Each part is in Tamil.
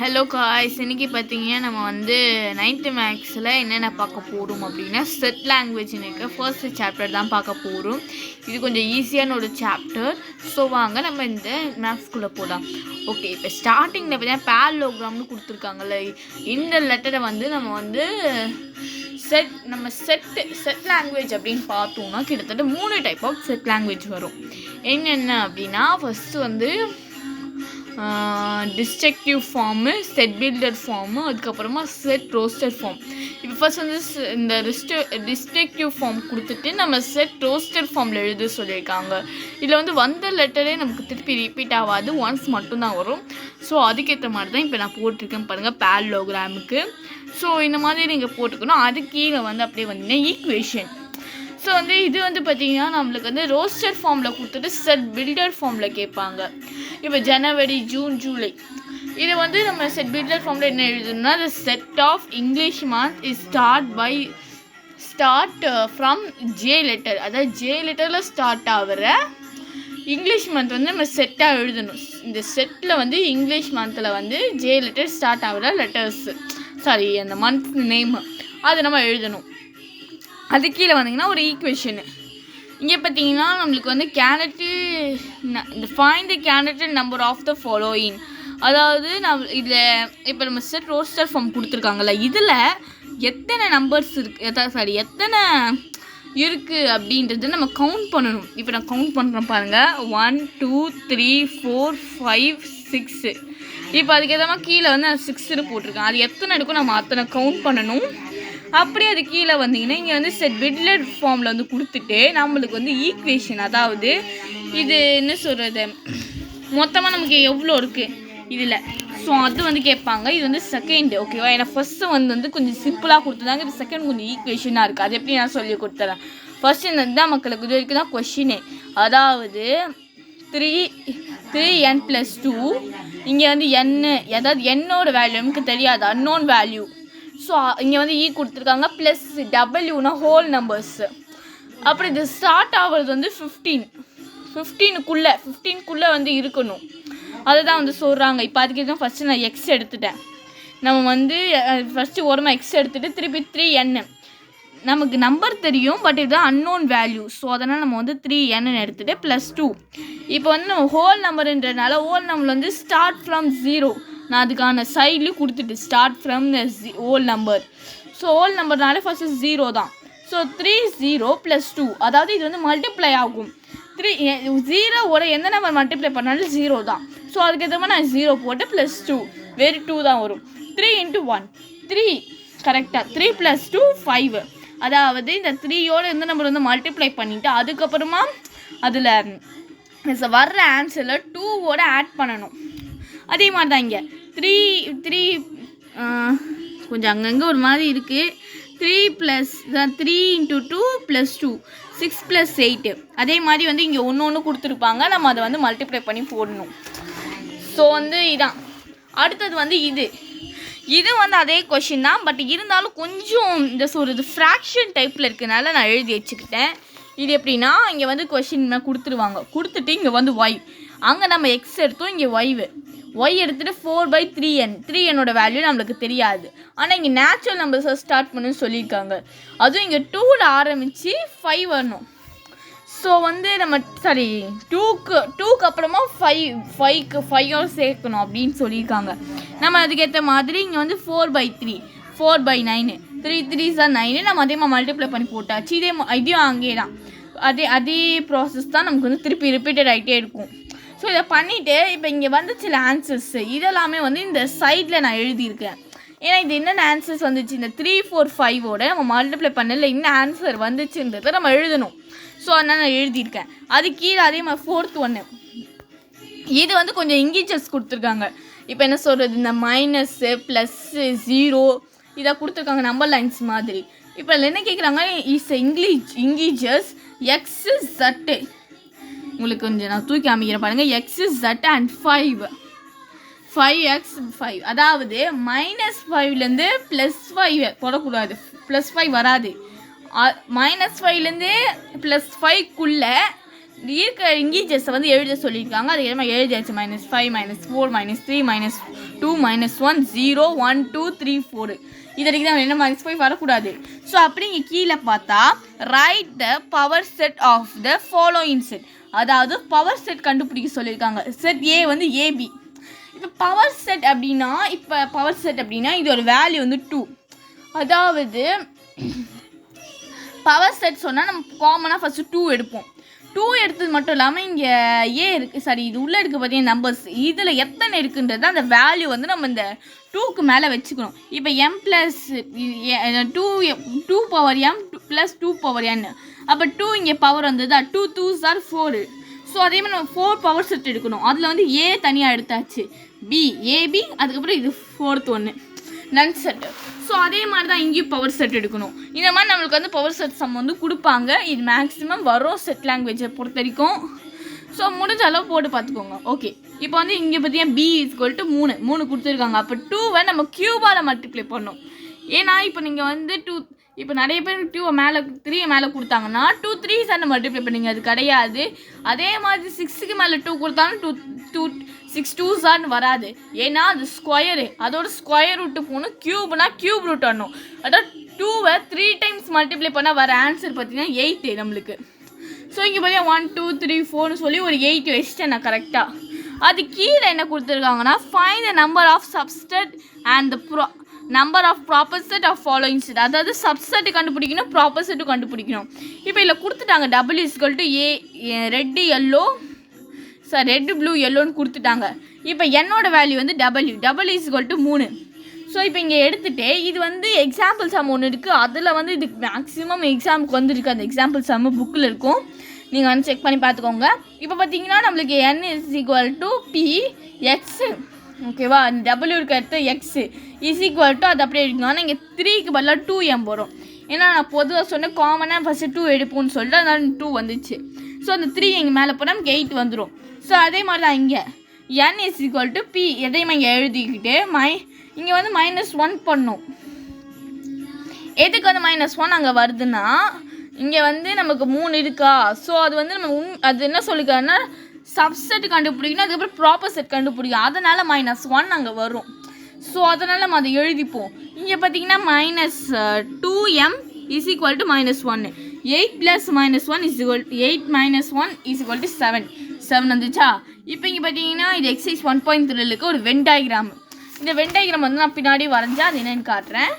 ஹலோ காய்ஸ், இன்னைக்கு பார்த்தீங்கன்னா நம்ம வந்து 9th மேக்ஸில் என்னென்ன பார்க்க போகிறோம் அப்படின்னா செட் லாங்குவேஜ்னு இருக்க ஃபர்ஸ்ட் சாப்டர் தான் பார்க்க போகிறோம். இது கொஞ்சம் ஈஸியான ஒரு சாப்டர். ஸோ வாங்க நம்ம இந்த மேக்ஸ்குள்ளே போகலாம். ஓகே, இப்போ ஸ்டார்டிங்கில் பார்த்தீங்கன்னா பேரலோகிராம்னு கொடுத்துருக்காங்கல்ல, இந்த லெட்டரை வந்து நம்ம வந்து செட் லாங்குவேஜ் அப்படின்னு பார்த்தோம்னா கிட்டத்தட்ட 3 டைப் ஆஃப் செட் லாங்குவேஜ் வரும். என்னென்ன அப்படின்னா ஃபஸ்ட்டு வந்து destructive form, set builder form, அதுக்கப்புறமா செட் ரோஸ்டர் ஃபார்ம். இப்போ ஃபர்ஸ்ட் வந்து இந்த டிஸ்ட்ரக்டிவ் ஃபார்ம் கொடுத்துட்டு நம்ம செட் ரோஸ்டர் ஃபார்மில் எழுத சொல்லியிருக்காங்க. இதில் வந்து வந்த லெட்டரே நமக்கு திருப்பி ரிப்பீட் ஆகாது, ஒன்ஸ் மட்டும்தான் வரும். ஸோ அதுக்கேற்ற மாதிரி தான் இப்போ நான் போட்டிருக்கேன் பாருங்கள் பேரலோகிராமுக்கு. ஸோ இந்த மாதிரி நீங்கள் போட்டுக்கணும். அது கீழே வந்து அப்படியே வந்தீங்கன்னா ஈக்குவேஷன். ஸோ வந்து இது வந்து பார்த்திங்கன்னா நம்மளுக்கு வந்து ரோஸ்டர் ஃபார்மில் கொடுத்துட்டு செட் பில்டர் ஃபார்மில் கேட்பாங்க. இப்போ ஜனவரி, ஜூன், ஜூலை இது வந்து நம்ம செட் பில்டர் ஃபார்மில் என்ன எழுதணும்னா the set of English month is start from J letter, அதாவது J லெட்டரில் ஸ்டார்ட் ஆகிற இங்கிலீஷ் மந்த் வந்து நம்ம செட்டாக எழுதணும். இந்த செட்டில் வந்து இங்கிலீஷ் மந்தில் வந்து J லெட்டர் ஸ்டார்ட் ஆகிற லெட்டர்ஸு அந்த மந்த் நேம் அதை நம்ம எழுதணும். அது கீழே வந்தீங்கன்னா ஒரு ஈக்குவேஷனு. இங்கே பார்த்தீங்கன்னா நம்மளுக்கு வந்து find the candidate number of the following. அதாவது இதில் இப்போ நம்ம செட் ரோஸ்டர் ஃபார்ம் கொடுத்துருக்காங்கல்ல, இதில் எத்தனை நம்பர்ஸ் இருக்குது எத்தனை இருக்குது அப்படின்றது நம்ம கவுண்ட் பண்ணணும். இப்போ நான் கவுண்ட் பண்ணுறேன் பாருங்கள், 1 2 3 4 5 6. இப்போ அதுக்கேற்ற மாதிரி கீழே வந்து நான் 6 போட்டிருக்கேன். அது எத்தனை இருக்கும் நம்ம அத்தனை கவுண்ட் பண்ணணும். அப்படியே அது கீழே வந்தீங்கன்னா இங்கே வந்து செட் பில்டர் ஃபார்மில் வந்து கொடுத்துட்டு நம்மளுக்கு வந்து ஈக்குவேஷன், அதாவது இது என்ன சொல்கிறது, மொத்தமாக நமக்கு எவ்வளோ இருக்குது இதில், ஸோ அது வந்து கேட்பாங்க. இது வந்து செகண்ட், ஓகேவா? ஏன்னா ஃபஸ்ட்டு வந்து கொஞ்சம் சிம்பிளாக கொடுத்துருந்தாங்க, இது செகண்ட் கொஞ்சம் ஈக்குவேஷனாக இருக்குது. அது எப்படி நான் சொல்லி கொடுத்துறேன். ஃபஸ்ட்டு இந்த தான் மக்களுக்கு இது வரைக்கும் தான் கொஷினே, அதாவது 3n+2. இங்கே வந்து அதாவது என்னோட வேல்யூ நமக்கு தெரியாது, அன்னோன் வேல்யூ. ஸோ இங்கே வந்து கொடுத்துருக்காங்க, ப்ளஸ் டபிள்யூனா ஹோல் நம்பர்ஸு. அப்புறம் இது ஸ்டார்ட் ஆகிறது வந்து 15க்குள்ளே வந்து இருக்கணும். அதை தான் வந்து சொல்கிறாங்க. இப்போ அதுக்கு தான் ஃபஸ்ட்டு நான் எக்ஸ் எடுத்துட்டேன். நம்ம வந்து ஃபஸ்ட்டு ஓரமாக எக்ஸ் எடுத்துகிட்டு திருப்பி 3n. நமக்கு நம்பர் தெரியும், பட் இதுதான் அன்னோன் வேல்யூ. ஸோ அதனால் நம்ம வந்து 3n எடுத்துகிட்டு +2. இப்போ வந்து நம்ம ஹோல் நம்பருன்றதுனால ஹோல் நம்பர் வந்து ஸ்டார்ட் ஃப்ரம் 0. நான் அதுக்கான சைட்லேயும் கொடுத்துட்டு start from the whole number. So whole நம்பர்னாலே ஃபஸ்ட்டு 0 தான். ஸோ 3 0 +2, அதாவது இது வந்து மல்டிப்ளை ஆகும். 0 எந்த நம்பர் மல்டிப்ளை பண்ணாலும் 0 தான். ஸோ அதுக்கேற்ற மாதிரி நான் 0 போட்டு +2 வெறும் 2 தான் வரும். 3 × 1 3, கரெக்டாக 3 + 2 5. அதாவது இந்த 3யோட எந்த நம்பர் வந்து மல்டிப்ளை பண்ணிவிட்டு அதுக்கப்புறமா அதில் வர்ற ஆன்சரில் 2வோட ஆட் பண்ணணும். அதே மாதிரி தான் இங்கே 3 கொஞ்சம் அங்கங்கே ஒரு மாதிரி இருக்குது. 3 × 2 +2 6 + 8. அதே மாதிரி வந்து இங்கே ஒன்று கொடுத்துருப்பாங்க, நம்ம அதை வந்து மல்டிப்ளை பண்ணி போடணும். ஸோ வந்து இதான். அடுத்தது வந்து இது வந்து அதே கொஷின் தான், பட் இருந்தாலும் கொஞ்சம் இந்த சொல்கிறது ஃப்ராக்ஷன் டைப்பில் இருக்கிறதுனால நான் எழுதி வச்சுக்கிட்டேன். இது எப்படின்னா இங்கே வந்து கொஷின் கொடுத்துட்டு இங்கே வந்து ஒய், அங்கே நம்ம எக்ஸ் எடுத்தோம், இங்கே ஒய் எடுத்துகிட்டு 4/3n. 3n வேல்யூ நம்மளுக்கு தெரியாது, ஆனால் இங்கே நேச்சுரல் நம்பர்ஸை ஸ்டார்ட் பண்ணுன்னு சொல்லியிருக்காங்க. அதுவும் இங்கே 2ல் ஆரம்பித்து 5 வரணும். ஸோ வந்து நம்ம 2க்கு அப்புறமா 5 சேர்க்கணும் அப்படின்னு சொல்லியிருக்காங்க. நம்ம அதுக்கேற்ற மாதிரி இங்கே வந்து 4/3 4/9 3 3s are 9. நம்ம அதே மாதிரி மல்டிப்ளை பண்ணி போட்டாச்சு. இதையும் அங்கே தான் அதே ப்ராசஸ் தான் நமக்கு வந்து திருப்பி ரிப்பீட்டட் ஆகிட்டே இருக்கும். ஸோ இதை பண்ணிவிட்டு இப்போ இங்கே வந்து சில ஆன்சர்ஸ் இதெல்லாமே வந்து இந்த சைடில் நான் எழுதியிருக்கேன். ஏன்னா இது என்னென்ன ஆன்சர்ஸ் வந்துச்சு, இந்த 3 4 5ஓட நம்ம மல்டிப்ளை பண்ணல என்ன ஆன்சர் வந்துச்சுன்றதை நம்ம எழுதணும். ஸோ அதனால் நான் எழுதியிருக்கேன். அது கீழே அதே மாதிரி 4th ஒன்று இது வந்து கொஞ்சம் இங்கீஜர்ஸ் கொடுத்துருக்காங்க. இப்போ என்ன சொல்கிறது, இந்த -, +0 இதை கொடுத்துருக்காங்க நம்பர் லைன்ஸ் மாதிரி. இப்போ என்ன கேட்குறாங்க, இங்கீஜர்ஸ் எக்ஸ் Z. உங்களுக்கு கொஞ்சம் நான் தூக்கி அமைக்கிறேன் பாருங்கள், x z and 5x 5. அதாவது -5லேருந்து +5 போடக்கூடாது, +5 வராது. -5லேருந்து +5க்குள்ளே இருக்க இங்கீஜர்ஸை வந்து எழுத சொல்லியிருக்காங்க. அது என்ன எழுதியாச்சு, -5 -4 -3 -2 -1 0 1 2 3 4 இதற்கு தான் என்ன -5 வரக்கூடாது. ஸோ அப்படி இங்கே கீழே பார்த்தா write the power set of the following set, அதாவது பவர் செட் கண்டுபிடிக்க சொல்லியிருக்காங்க. செட் ஏ வந்து ஏபி. இப்போ பவர் செட் அப்படின்னா இது ஒரு வேல்யூ வந்து 2, அதாவது பவர் செட் சொன்னால் நம்ம காமனாக ஃபஸ்ட்டு 2 எடுப்போம். 2 எடுத்தது மட்டும் இல்லாமல் இங்கே ஏ இருக்குது, சாரி இது உள்ளே இருக்குது பார்த்தீங்கன்னா நம்பர்ஸ், இதில் எத்தனை இருக்குன்றது அந்த வேல்யூ வந்து நம்ம இந்த 2க்கு மேலே வச்சுக்கணும். இப்போ m + 2 power m + 2 power n, அப்போ 2 இங்கே பவர் வந்ததா, 2 2s are 4. ஸோ அதே மாதிரி நம்ம 4 பவர் செட் எடுக்கணும். அதில் வந்து ஏ தனியாக எடுத்தாச்சு, பி ஏபி, அதுக்கப்புறம் இது 4th ஒன்று நன் செட். ஸோ அதே மாதிரி தான் இங்கேயும் பவர் செட் எடுக்கணும். இந்த மாதிரி நம்மளுக்கு வந்து பவர் செட் சம் வந்து கொடுப்பாங்க. இது மேக்ஸிமம் வரும் செட் லாங்குவேஜை பொறுத்த வரைக்கும். ஸோ முடிஞ்ச அளவு போட்டு பார்த்துக்கோங்க. ஓகே, இப்போ வந்து இங்கே பார்த்தீங்கன்னா b = 3 கொடுத்துருக்காங்க. அப்போ 2வை நம்ம க்யூபால் மல்டிப்ளை பண்ணணும். ஏன்னா இப்போ நீங்கள் வந்து இப்போ நிறைய பேர் 2 மேலே 3 மேலே கொடுத்தாங்கன்னா 2 3s மல்டிப்ளை பண்ணிங்க, அது கிடையாது. அதே மாதிரி 6க்கு மேலே 2 கொடுத்தாலும் 6 2s வராது. ஏன்னா அது ஸ்கொயரு, அதோட ஸ்கொயர் ரூட்டு போகணும். க்யூப்னா க்யூப் ரூட் வரணும். அதாவது 2வை 3 times மல்டிப்ளை பண்ணால் வர ஆன்சர் பார்த்தீங்கன்னா 8 நம்மளுக்கு. ஸோ இங்கே பார்த்தீங்கன்னா 1 2 3 4ன்னு சொல்லி ஒரு 8 வச்சுட்டேன் நான் கரெக்டாக. அது கீழே என்ன கொடுத்துருக்காங்கன்னா find the number of subset and the number of proper set of following set, அதாவது சப்செட்டு கண்டுபிடிக்கணும், ப்ராப்பர் செட்டும் கண்டுபிடிக்கணும். இப்போ இதில் கொடுத்துட்டாங்க W = A red yellow, sir red blue எல்லோன்னு கொடுத்துட்டாங்க. இப்போ என்னோட வேல்யூ வந்து W = 3. ஸோ இப்போ இங்கே எடுத்துகிட்டு இது வந்து எக்ஸாம்பிள் சம் ஒன்று இருக்குது, அதில் வந்து இதுக்கு மேக்ஸிமம் எக்ஸாமுக்கு வந்து இருக்குது. அந்த எக்ஸாம்பிள் சம் புக்கில் இருக்கும், நீங்கள் வந்து செக் பண்ணி பார்த்துக்கோங்க. இப்போ பார்த்தீங்கன்னா நம்மளுக்கு n = px, ஓகேவா, W இருக்க இடத்து x = அது அப்படியே எடுக்கணும். ஆனால் இங்கே 3க்கு பதிலாக 2m வரும். ஏன்னா நான் பொதுவாக சொன்னேன் காமனாக ஃபஸ்ட்டு 2 எடுப்போம்னு சொல்லிட்டு அதனால 2 வந்துச்சு. ஸோ அந்த 3 எங்கள் மேலே போனால் நமக்கு 8 வந்துடும். ஸோ அதே மாதிரி தான் இங்கே n = p எதையுமே இங்கே எழுதிக்கிட்டு இங்கே வந்து -1 பண்ணும். எதுக்கு வந்து -1 அங்கே வருதுன்னா இங்கே வந்து நமக்கு 3 இருக்கா. ஸோ அது வந்து நம்ம அது என்ன சொல்லிக்கிறோன்னா சப்செட் கண்டுபிடிக்கணும், அதுக்கப்புறம் ப்ராப்பர் செட் கண்டுபிடிக்கும். அதனால் -1 அங்கே வரும். ஸோ அதனால் நம்ம அதை எழுதிப்போம். இங்கே பார்த்தீங்கன்னா -2m = -1, 8 + -1 = 8 - 1 = 7 வந்துச்சா. இப்போ இங்கே பார்த்தீங்கன்னா இது எக்ஸசைஸ் 1.3க்கு ஒரு வென் டயக்ராம். இந்த வென் டயக்ராம் வந்து நான் பின்னாடி வரைஞ்சா அது என்னென்னு காட்டுறேன்.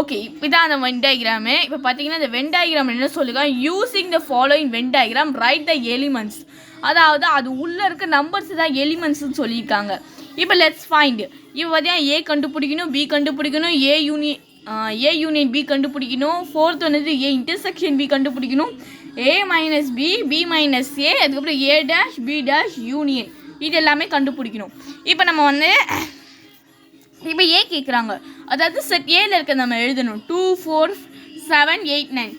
ஓகே, இப்போ தான் அந்த வென் டயக்ராமு. இப்போ பார்த்தீங்கன்னா இந்த வென் டயக்ராம் என்ன சொல்லுங்க, using the following Venn diagram right the elements, அதாவது அது உள்ளே இருக்க நம்பர்ஸ் தான் எலிமெண்ட்ஸ்ன்னு சொல்லியிருக்காங்க. இப்போ லெட்ஸ் ஃபைண்ட். இப்போ பார்த்தீங்கன்னா ஏ கண்டுபிடிக்கணும், பி கண்டுபிடிக்கணும், ஏ யூனியன் பி கண்டுபிடிக்கணும், 4th வந்து ஏ இன்டர்செக்ஷன் பி கண்டுபிடிக்கணும், a - b b - a, அதுக்கப்புறம் a' b' யூனியன், இது எல்லாமே கண்டுபிடிக்கணும். இப்போ நம்ம வந்து இப்போ ஏ கேட்குறாங்க, அதாவது செட் ஏல இருக்க நம்ம எழுதணும் 2 4 7 8 9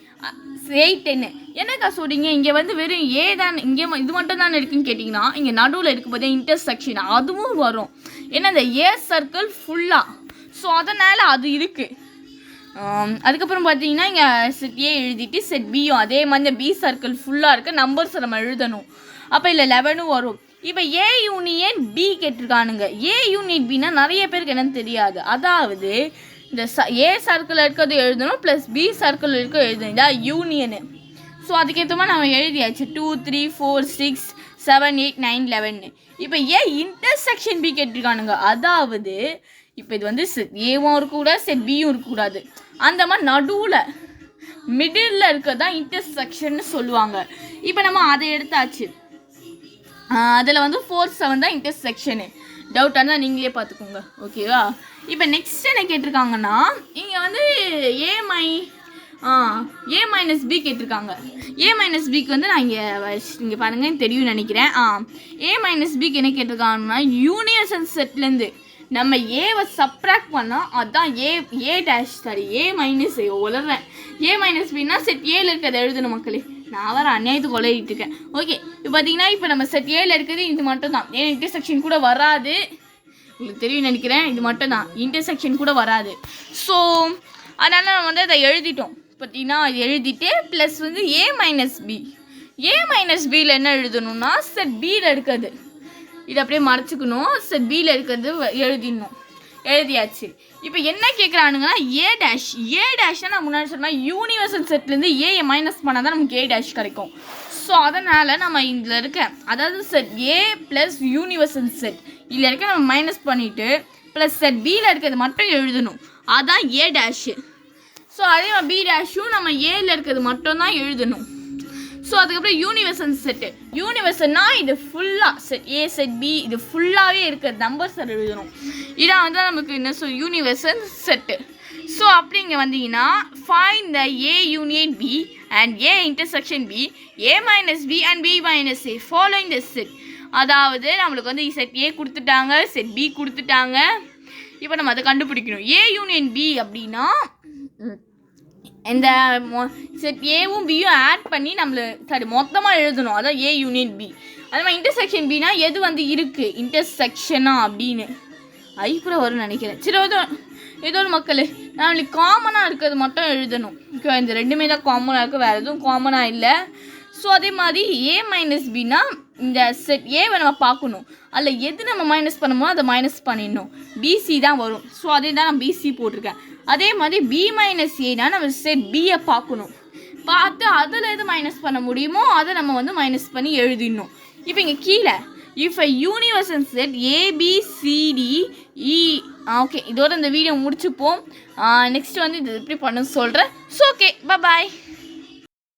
8 10. என்னக்கா சொல்கிறீங்க, இங்கே வந்து வெறும் ஏ தான், இங்கே இது மட்டும் தான் இருக்குன்னு கேட்டிங்கன்னா இங்கே நடுவில் இருக்க போதே இன்டர்செக்ஷன் அதுவும் வரும். ஏன்னா இந்த ஏ சர்க்கிள் ஃபுல்லாக, ஸோ அதனால் அது இருக்குது. அதுக்கப்புறம் பார்த்தீங்கன்னா இங்கே செட் ஏ எழுதிட்டு செட் பியும் அதே மாதிரி இந்த பி சர்க்கிள் ஃபுல்லாக இருக்க நம்பர்ஸை நம்ம எழுதணும். அப்போ இல்லை 11 வரும். இப்போ ஏ யூனியன் பி கேட்டிருக்கானுங்க. ஏ யூனியன் பின்னா நிறைய பேருக்கு என்னன்னு தெரியாது. அதாவது இந்த ஏ சர்க்கிள் இருக்கிறது எழுதணும் ப்ளஸ் பி சர்க்கிள் இருக்க எழுதணும், இதான் யூனியனு. ஸோ அதுக்கேற்ற மாதிரி நம்ம எழுதியாச்சு 2 3 4 6 7 8 9 11. இப்போ ஏ இன்டர்செக்ஷன் பி கேட்டிருக்கானுங்க. அதாவது இப்போ இது வந்து செட் ஏவும் இருக்கக்கூடாது, செட் பியும் இருக்கக்கூடாது, அந்த மாதிரி நடுவில் மிடில் இருக்கிறதான் இன்டர்செக்ஷன்னு சொல்லுவாங்க. இப்போ நம்ம அதை எடுத்தாச்சு. அதில் வந்து 4 7 தான் இன்டர்செக்ஷனு. டவுட்டாக இருந்தால் நீங்களே பார்த்துக்கோங்க, ஓகேவா. இப்போ நெக்ஸ்ட் என்ன கேட்டிருக்காங்கன்னா இங்கே வந்து ஏ - பி கேட்டிருக்காங்க. ஏ - பிக்கு வந்து நான் இங்கே பாருங்கள் தெரியும் நினைக்கிறேன். ஏ - பிக்கு என்ன கேட்டிருக்காங்கன்னா யூனியன் செட்லேருந்து நம்ம ஏவை சப்ராக்ட் பண்ணால் அதுதான் ஏ மைனஸ் உலர்றேன். ஏ - பின்னா செட் ஏல இருக்கிறத எழுதணும் மக்களே. நான் வர அநியாயத்துக்கு உலகிட்டு இருக்கேன். ஓகே, இப்போ பார்த்தீங்கன்னா இப்போ நம்ம செட் ஏல இருக்கிறது இது மட்டும் தான். ஏன் இன்டர்செக்ஷன் கூட வராது, உங்களுக்கு தெரியும் நினைக்கிறேன். இது மட்டும் தான், இன்டர்செக்ஷன் கூட வராது. ஸோ அதனால் நம்ம வந்து அதை எழுதிட்டோம். பார்த்தீங்கன்னா எழுதிட்டு ப்ளஸ் வந்து ஏ - பி ஏ மைனஸ் பியில் என்ன எழுதணும்னா செட் பியில் இருக்கிறது இது அப்படியே மறைச்சிக்கணும். செட் பியில் இருக்கிறது எழுதிடணும். எழுதியாச்சு. இப்போ என்ன கேட்குறானுங்கன்னா ஏ டேஷ்னா நான் முன்னாடி சொன்னால் யூனிவர்சல் செட்லேருந்து ஏயை மைனஸ் பண்ணால் தான் நமக்கு ஏ டேஷ் கிடைக்கும். ஸோ அதனால் நம்ம இதில் இருக்க அதாவது செட் ஏ ப்ளஸ் யூனிவர்சல் செட் இதில் இருக்க நம்ம மைனஸ் பண்ணிவிட்டு ப்ளஸ் செட் பியில் இருக்கிறது மட்டும் எழுதணும். அதுதான் ஏ டேஷு. ஸோ அதே மாதிரி பி டேஷும் நம்ம ஏல இருக்கிறது மட்டும்தான் எழுதணும். ஸோ அதுக்கப்புறம் யூனிவர்சல் செட்டு. யூனிவர்சல்னா இது ஃபுல்லாக செட் ஏ செட் பி இது ஃபுல்லாகவே இருக்கிற நம்பர்ஸ் எழுதணும். இதான் வந்து நமக்கு என்ன யூனிவர்சல் செட்டு. ஸோ அப்படி இங்கே வந்தீங்கன்னா find the A union B and A intersection B A minus B and B minus A following the set. அதாவது நம்மளுக்கு வந்து செட் ஏ கொடுத்துட்டாங்க, செட் பி கொடுத்துட்டாங்க. இப்போ நம்ம அதை கண்டுபிடிக்கணும். ஏ யூனியன் பி அப்படின்னா இந்த செட் ஏவும் பியும் ஆட் பண்ணி நம்மளை மொத்தமாக எழுதணும். அதான் ஏ யூனியன் பி. அதே மாதிரி இன்டர்செக்ஷன் பின்னா எது வந்து இருக்குது இன்டர்செக்ஷனா அப்படின்னு ஐப்புற வரும்னு நினைக்கிறேன். சரி ஏதோ ஒரு மக்கள் நம்மளுக்கு காமனாக இருக்கிறது மட்டும் எழுதணும். இந்த ரெண்டுமே தான் காமனாக இருக்குது, வேறு எதுவும் காமனாக இல்லை. ஸோ அதே மாதிரி ஏ மைனஸ் பின்னா இந்த செட் ஏவை நம்ம பார்க்கணும். அதில் எது நம்ம மைனஸ் பண்ணுமோ அதை மைனஸ் பண்ணிடணும். பிசி தான் வரும். ஸோ அதே தான் நான் பிசி போட்டிருக்கேன். அதே மாதிரி பி மைனஸ் ஏனா நம்ம செட் பியை பார்க்கணும். பார்த்து அதில் எது மைனஸ் பண்ண முடியுமோ அதை நம்ம வந்து மைனஸ் பண்ணி எழுதிடணும். இப்போ இங்கே கீழே if a universal set ABCDE okay இதோட இந்த வீடியோ முடிச்சுப்போம். நெக்ஸ்ட் வந்து இது எப்படி பண்ண சொல்கிறேன். So okay bye.